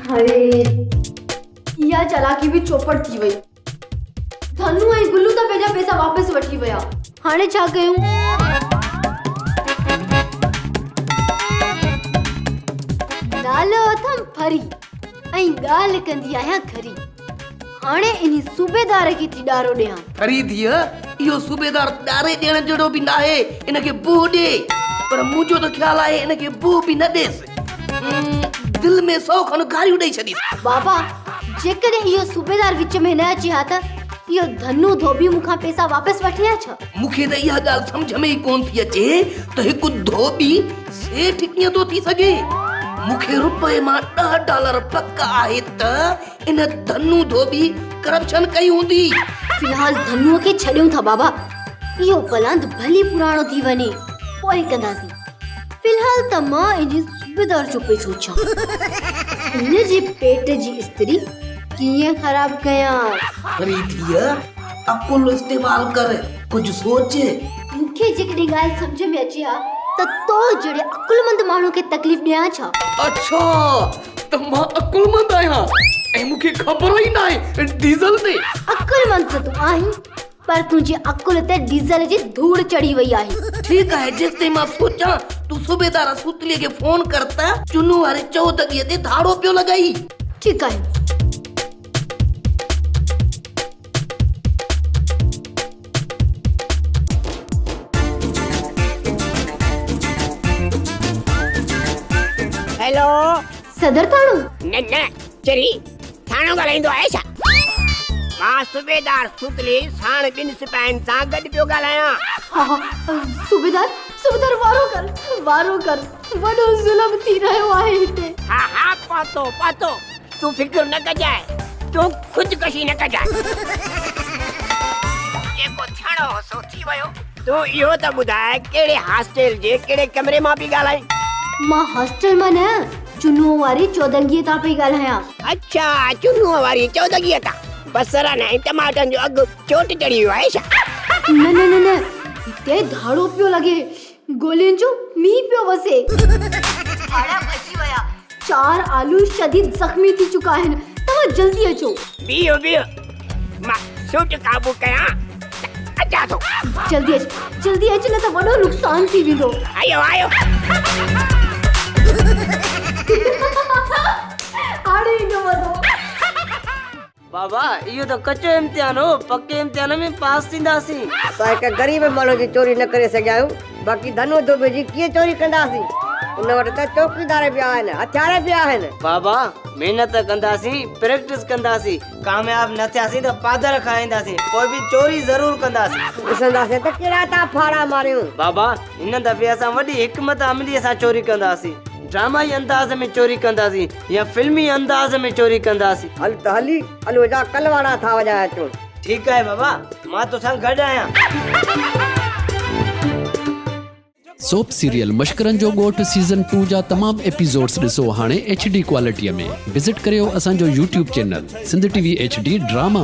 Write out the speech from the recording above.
अरे इहा चालाकी भी चौपट थी वई। धनु ऐं गुल्लू त पंहिंजा पैसा वापस वठी विया। हाणे छा कयूं? नालो अथम फरी ऐं ॻाल्हि कंदी आहियां खरी। हाणे इन सूबेदार खे थी ॾारो ॾियां। खरी धीअ, इहो सूबेदार ॾारे ॾियण जहिड़ो बि न आहे, इनखे बूह ॾे। पर मुंहिंजो त ख्याल आहे इनखे बूह बि न ॾेसि। दिल में 100 खन गारियूं ॾेई छॾीस। बाबा, जेकॾहिं इहो सूबेदार विच में न अची हा त इहो धनु धोबी मूंखां पैसा वापस वठी आ छा? मूंखे त इहा ॻाल्हि सम्झ में ई कोन थी अचे त हिकु धोबी सेठ कीअं थो थी सघे। मूंखे रुपए मां $10 पक आहे त इन धनु धोबी करप्शन कई हूंदी। फिलहाल धनुअ खे छॾियूं था बाबा। इहो बलांद भली पुराणो थी वञे पोइ कंदासीं। फिलहाल त मां इन सूबेदार जो पे सोचां। इन जे पेट जी स्त्री कीअं ख़राब कयां? खरी धीअ, अकुल इस्तेमाल कर, कुछ सोच। मूंखे जेकॾहिं ॻाल्हि सम्झ में अचे हा त तो जहिड़े अकुलमंद माण्हू खे तकलीफ़ ॾियां छा? अच्छा, त मां अकुलमंद आहियां ऐं मूंखे ख़बर ई न आहे डीज़ल ते। अकुलमंद त तूं आहीं, पर तुंहिंजी अकुल ते डीज़ल जी धूड़ चढ़ी वई आहे। ठीक है, जेस ते मां सोचां तू सूबेदार सूतलीअ खे फोन कर त चुनू वारे 14 ते धाड़ो पियो लॻाई। ठीक आहे। हेलो, सदर थाणो? न चरी थाणो ॻाल्हाईंदो आहे छा? मां सूबेदार सूतली साण 2 सिपाहियुनि सां गॾु पियो ॻाल्हायां। हा, सूबेदार वारो कर वॾो ज़ुल्म थी रहियो आहे हिते। हा पातो तूं फिक्र न कजाए, तूं खुदकशी न कजाए। जेको थियणो हो सो थी वियो। तूं इहो त ॿुधाए कहिड़े हॉस्टल जे कहिड़े कमरे मां पई ॻाल्हाईं? मां हॉस्टल मां न, चुनूअ वारी 14 तां पई ॻाल्हायां। अच्छा, चुनूअ वारी 14 तां। बसरनि ऐं टमाटनि जो अघु चोट चढ़ी वियो आहे छा? न, हिते धाड़ो पियो लॻे, गोलियुनि जो मींहुं पियो वसे। भाड़ा बची विया, 4 आलू शदीद ज़ख्मी थी चुका आहिनि। तव्हां जल्दी अचो। बीहो मां सूट काबू कयां। अचा थो। जल्दी अच न त वॾो नुक़सान थी वेंदो। आयो हाणे न वधो। बाबा, इहो त कचो इम्तिहान हो, पके इम्तिहान में पास थींदासीं। असां हिक ग़रीब माण्हू जी चोरी न करे सघिया आहियूं, बाक़ी धनु धोबे जी कीअं चोरी कंदासीं? उन वटि त चौकीदार पिया आहिनि, हथियार पिया आहिनि। बाबा, महिनत कंदासीं, प्रैक्टिस कंदासीं, कामयाब न थियासीं त पादर खाईंदासीं, पोइ बि चोरी ज़रूर कंदासीं। ॾिसंदासीं त कहिड़ा था फाड़ा मारियूं। बाबा, हिन दफ़े असां वॾी हिकमत अमलीअ सां चोरी कंदासीं। ड्रामाई अंदाज़ में चोरी कंदासीं या फिल्मी अंदाज़ में चोरी कंदासीं। हल वेठा कलवाड़ा था वॼाए अचूं। ठीकु आहे बाबा, मां तोसां गॾु आहियां। सोप सीरियल मश्करनि जो ॻोठ सीज़न 2 जा तमामु एपिसोड्स ॾिसो हाणे HD क्वालिटीअ में। विज़िट करियो असांजो YouTube channel Sindh TV HD drama.